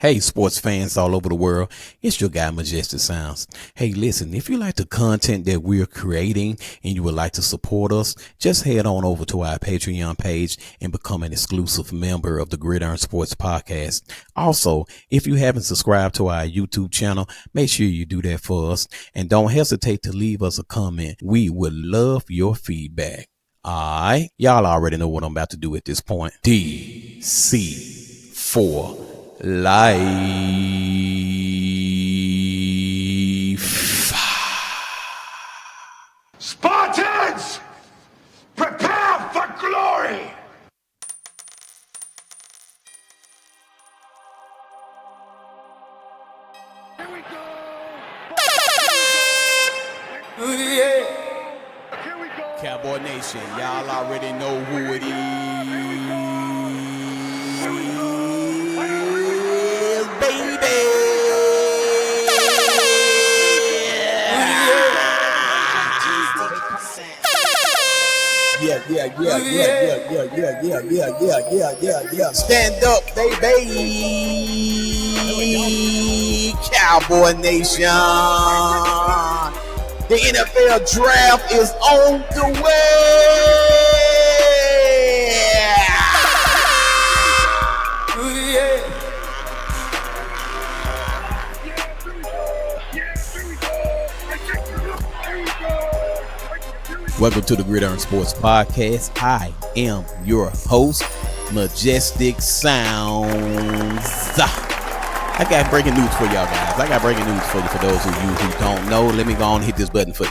Hey, sports fans all over the world, it's your guy, Majestic Sounds. Hey, listen, if you like the content that we're creating and you would like to support us, just head on over to our Patreon page and become an exclusive member of the Gridiron Sports Podcast. Also, if you haven't subscribed to our YouTube channel, make sure you do that for us. And don't hesitate to leave us a comment. We would love your feedback. Alright, y'all already know what I'm about to do at this point. DC4 Life. Spartans, prepare for glory. Here we go. Yeah. Here we go. Cowboy Nation, y'all already know who it is, baby. Yeah. Stand up, baby. Cowboy Nation. The NFL draft is on the way. Welcome to the Gridiron Sports Podcast. I am your host, Majestic Sounds. I got breaking news for y'all guys. I got breaking news for you. For those of you who don't know, let me go on and hit this button for you.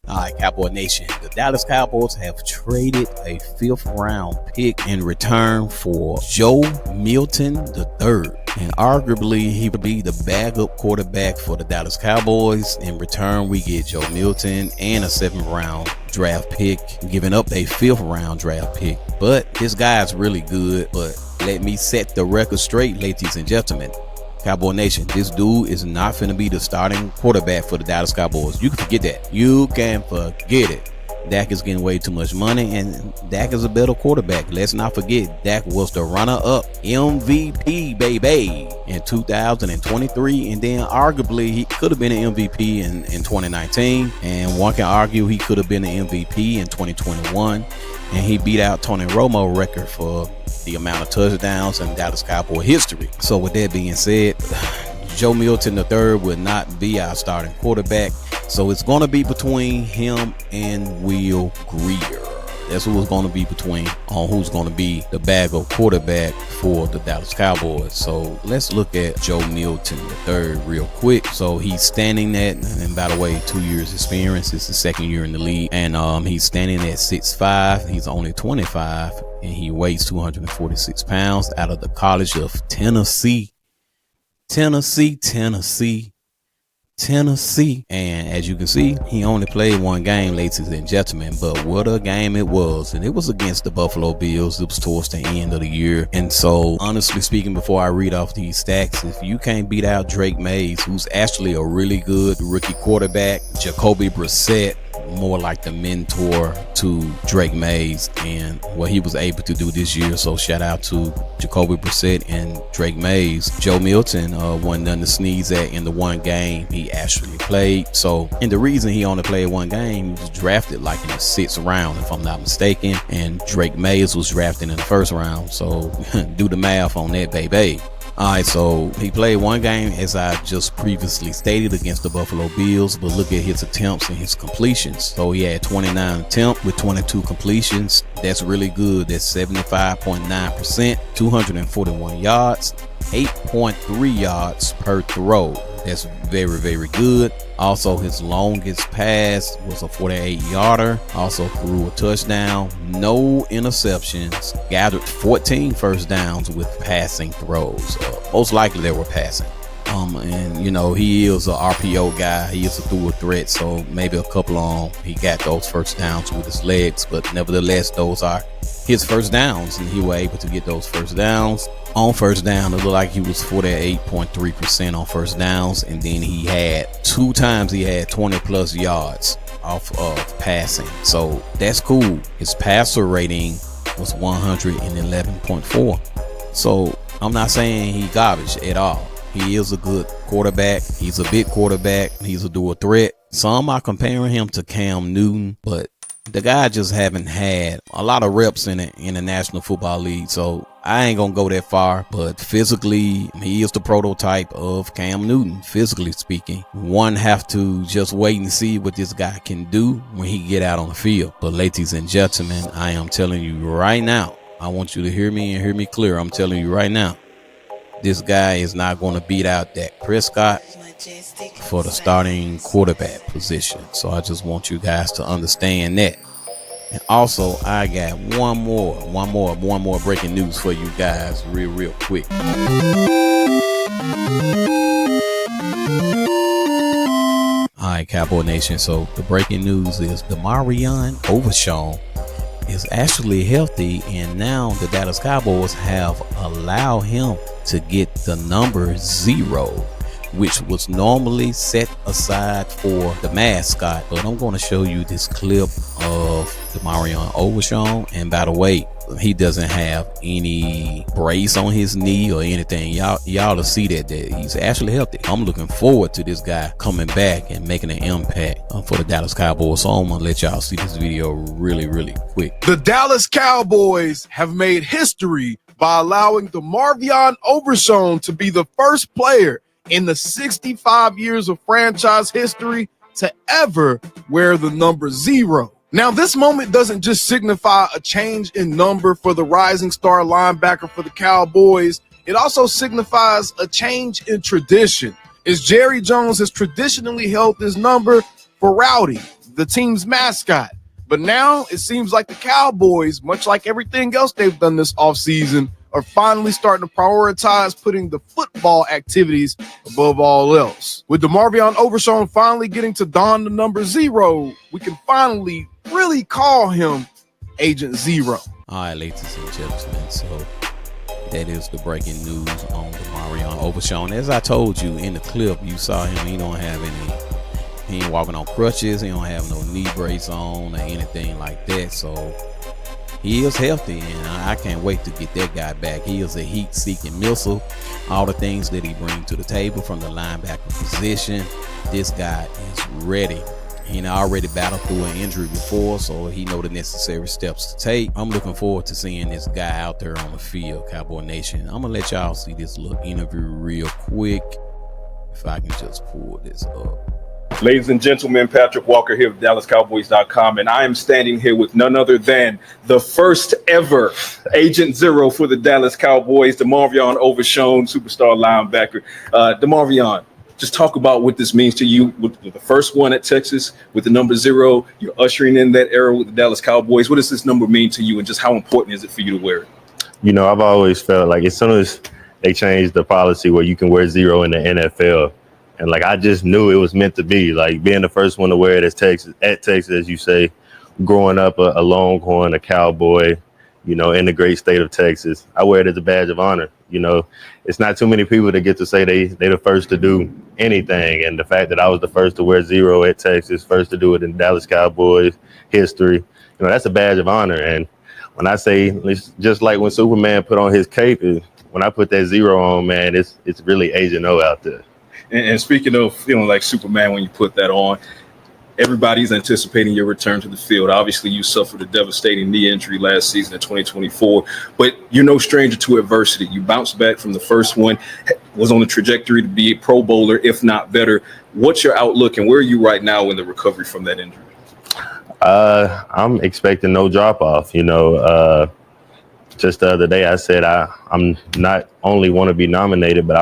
All right, Cowboy Nation. The Dallas Cowboys have traded a 5th round pick in return for Joe Milton III. And arguably, he would be the backup quarterback for the Dallas Cowboys. In return, we get Joe Milton and a 7th round draft pick, giving up a 5th round draft pick. But this guy's really good. But let me set the record straight, ladies and gentlemen. Cowboy Nation, this dude is not finna be the starting quarterback for the Dallas Cowboys. You can forget that. You can forget it. Dak is getting way too much money, and Dak is a better quarterback. Let's not forget, Dak was the runner-up MVP, baby, in 2023, and then arguably he could have been an MVP in 2019, and one can argue he could have been an MVP in 2021, and he beat out Tony Romo's record for the amount of touchdowns in Dallas Cowboy history. So with that being said, Joe Milton III will not be our starting quarterback. So it's going to be between him and Will Grier. That's who it's going to be between on who's going to be the backup quarterback for the Dallas Cowboys. So let's look at Joe Milton III real quick. So he's standing at, and by the way, 2 years experience. It's the 2nd year in the league. And he's standing at 6'5". He's only 25 and he weighs 246 pounds out of the College of Tennessee. And as you can see, he only played one game, ladies and gentlemen, but what a game it was. And it was against the Buffalo Bills. It was towards the end of the year. And so honestly speaking, before I read off these stats, if you can't beat out Drake Mays, who's actually a really good rookie quarterback, Jacoby Brissett, more like the mentor to Drake Mays and what he was able to do this year. So shout out to Jacoby Brissett and Drake Mays. Joe Milton wasn't nothing to sneeze at in the one game he actually played. So, and the reason he only played one game, he was drafted like in the 6th round, if I'm not mistaken, and Drake Mays was drafted in the 1st round. So do the math on that, baby. Alright, so he played one game, as I just previously stated, against the Buffalo Bills, but look at his attempts and his completions. So he had 29 attempts with 22 completions. That's really good. That's 75.9%, 241 yards, 8.3 yards per throw. That's very, very good. Also, his longest pass was a 48-yarder. Also threw a touchdown, no interceptions, gathered 14 first downs with passing throws. Most likely they were passing. And you know, he is a RPO guy. He is a through threat, so maybe a couple on he got those first downs with his legs, but nevertheless, those are his first downs, and he was able to get those first downs. On first down, it looked like he was 48.3% on first downs, and then he had 2 times he had 20 plus yards off of passing. So that's cool. His passer rating was 111.4. So I'm not saying he garbage at all. He is a good quarterback. He's a big quarterback. He's a dual threat. Some are comparing him to Cam Newton, but the guy just haven't had a lot of reps in the National Football League. So I ain't going to go that far, but physically, he is the prototype of Cam Newton, physically speaking. One have to just wait and see what this guy can do when he get out on the field. But ladies and gentlemen, I am telling you right now, I want you to hear me and hear me clear. I'm telling you right now, this guy is not going to beat out Dak Prescott for the starting quarterback position. So I just want you guys to understand that. And also, I got one more breaking news for you guys real quick. All right, Cowboy Nation. So the breaking news is Overshown is actually healthy, and now the Dallas Cowboys have allowed him to get the number 0, which was normally set aside for the mascot. But I'm going to show you this clip of Overshown. And by the way, he doesn't have any brace on his knee or anything. Y'all will see that he's actually healthy. I'm looking forward to this guy coming back and making an impact for the Dallas Cowboys. So I'm going to let y'all see this video really quick. The Dallas Cowboys have made history by allowing Overshown to be the first player in the 65 years of franchise history to ever wear the number 0. Now, this moment doesn't just signify a change in number for the rising star linebacker for the Cowboys. It also signifies a change in tradition, as Jerry Jones has traditionally held this number for Rowdy, the team's mascot. But now it seems like the Cowboys, much like everything else they've done this offseason, are finally starting to prioritize putting the football activities above all else. With Overshown finally getting to don the number 0, we can finally really call him Agent 0. All right, ladies and gentlemen, so that is the breaking news on Overshown. As I told you in the clip, you saw him. He ain't walking on crutches. He don't have no knee brace on or anything like that. So he is healthy, and I can't wait to get that guy back. He is a heat-seeking missile. All the things that he brings to the table from the linebacker position, this guy is ready. He already battled through an injury before, so he know the necessary steps to take. I'm looking forward to seeing this guy out there on the field, Cowboy Nation. I'm going to let y'all see this little interview real quick, if I can just pull this up. Ladies and gentlemen, Patrick Walker here with DallasCowboys.com, and I am standing here with none other than the first ever Agent 0 for the Dallas Cowboys, Overshown, superstar linebacker. DeMarvion, just talk about what this means to you with the first one at Texas, with the number 0. You're ushering in that era with the Dallas Cowboys. What does this number mean to you, and just how important is it for you to wear it? You know, I've always felt like as soon as they changed the policy where you can wear 0 in the NFL, and like I just knew it was meant to be, like being the first one to wear it at Texas, as you say, growing up a Longhorn, a Cowboy, you know, in the great state of Texas. I wear it as a badge of honor. You know, it's not too many people that get to say they're the first to do anything. And the fact that I was the first to wear 0 at Texas, first to do it in Dallas Cowboys history, you know, that's a badge of honor. And when I say, it's just like when Superman put on his cape, when I put that 0 on, man, it's really Agent O out there. And speaking of feeling like Superman when you put that on, everybody's anticipating your return to the field. Obviously, you suffered a devastating knee injury last season in 2024, but you're no stranger to adversity. You bounced back from the first one, was on the trajectory to be a Pro Bowler, if not better. What's your outlook, and where are you right now in the recovery from that injury? I'm expecting no drop off. You know, just the other day I said I'm not only want to be nominated, but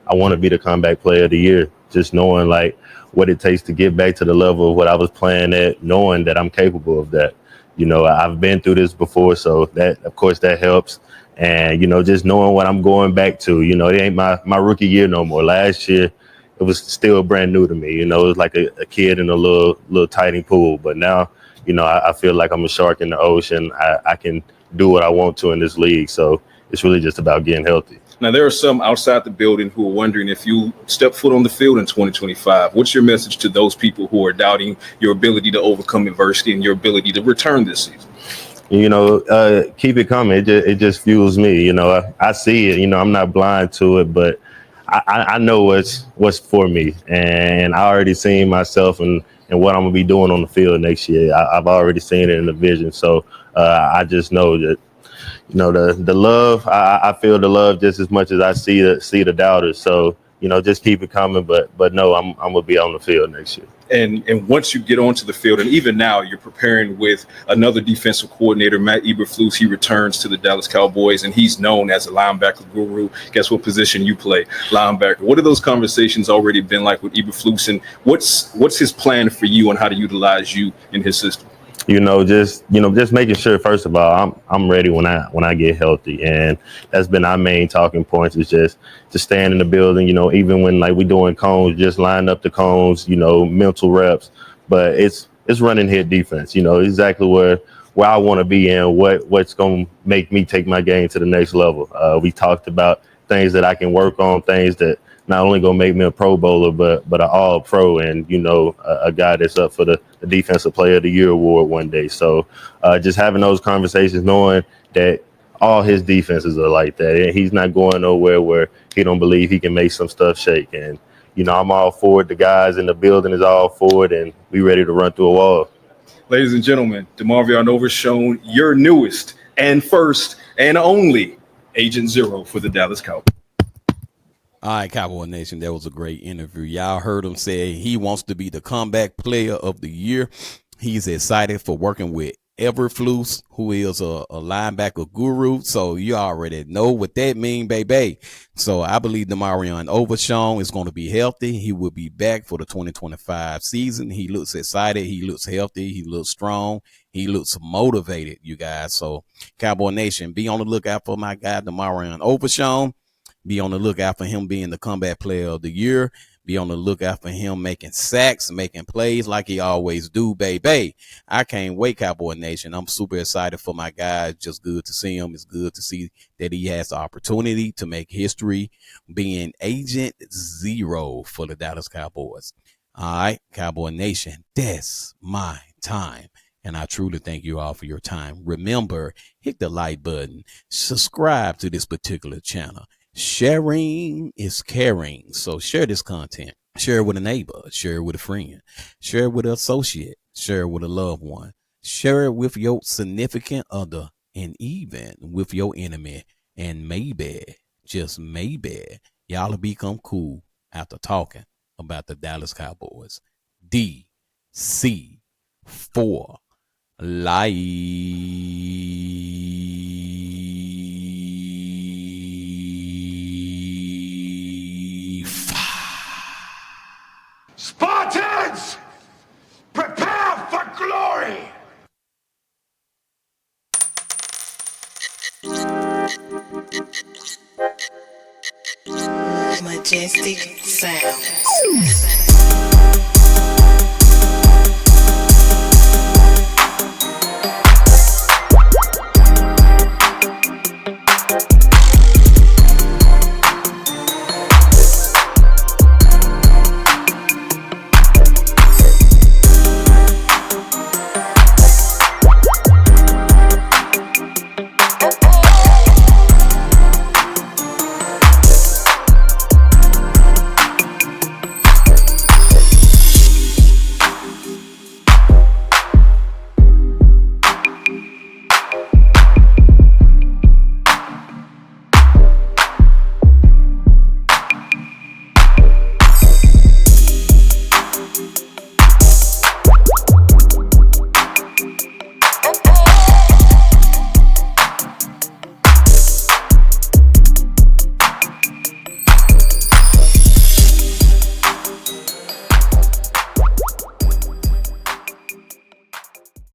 I want to be the comeback player of the year. Just knowing like what it takes to get back to the level of what I was playing at, knowing that I'm capable of that. You know, I've been through this before, so that, of course, that helps. And, you know, just knowing what I'm going back to, you know, it ain't my rookie year no more. Last year, it was still brand new to me. You know, it was like a kid in a little tiny pool. But now, I feel like I'm a shark in the ocean. I can do what I want to in this league. So it's really just about getting healthy. Now, there are some outside the building who are wondering if you step foot on the field in 2025. What's your message to those people who are doubting your ability to overcome adversity and your ability to return this season? Keep it coming. It just fuels me. I see it. I'm not blind to it, but I know what's for me, and I already seen myself and what I'm gonna be doing on the field next year. I've already seen it in the vision. So I just know that the love. I feel the love just as much as I see the doubters. So just keep it coming. But no, I'm gonna be on the field next year. And once you get onto the field, and even now, you're preparing with another defensive coordinator, Matt Eberflus. He returns to the Dallas Cowboys, and he's known as a linebacker guru. Guess what position you play? Linebacker. What have those conversations already been like with Eberflus, and what's his plan for you on how to utilize you in his system? Just making sure, first of all, I'm ready when I get healthy, and that's been our main talking points, is just to stand in the building, even when like we doing cones, just line up the cones, mental reps, but it's running hit defense, exactly where I want to be and what's going to make me take my game to the next level. We talked about things that I can work on, things that not only gonna make me a Pro Bowler, but an All Pro, and a guy that's up for the Defensive Player of the Year award one day. So just having those conversations, knowing that all his defenses are like that, and he's not going nowhere where he don't believe he can make some stuff shake. And I'm all for it. The guys in the building is all for it, and we ready to run through a wall. Ladies and gentlemen, DeMarvion Overshown, your newest and first and only Agent Zero for the Dallas Cowboys. All right, Cowboy Nation, that was a great interview. Y'all heard him say he wants to be the comeback player of the year. He's excited for working with Eberflus, who is a linebacker guru. So you already know what that means, baby. So I believe DeMarvion Overshown is going to be healthy. He will be back for the 2025 season. He looks excited. He looks healthy. He looks strong. He looks motivated, you guys. So Cowboy Nation, be on the lookout for my guy, DeMarvion Overshown. Be on the lookout for him being the comeback player of the year. Be on the lookout for him making sacks, making plays like he always do, baby. I can't wait, Cowboy Nation. I'm super excited for my guy. It's just good to see him. It's good to see that he has the opportunity to make history being Agent Zero for the Dallas Cowboys. All right, Cowboy Nation, that's my time. And I truly thank you all for your time. Remember, hit the like button. Subscribe to this particular channel. Sharing is caring. So share this content. Share it with a neighbor. Share it with a friend. Share it with an associate. Share it with a loved one. Share it with your significant other, and even with your enemy. And maybe, just maybe, y'all will become cool after talking about the Dallas Cowboys. DC4 Life. Spartans, prepare for glory! Majestic sounds.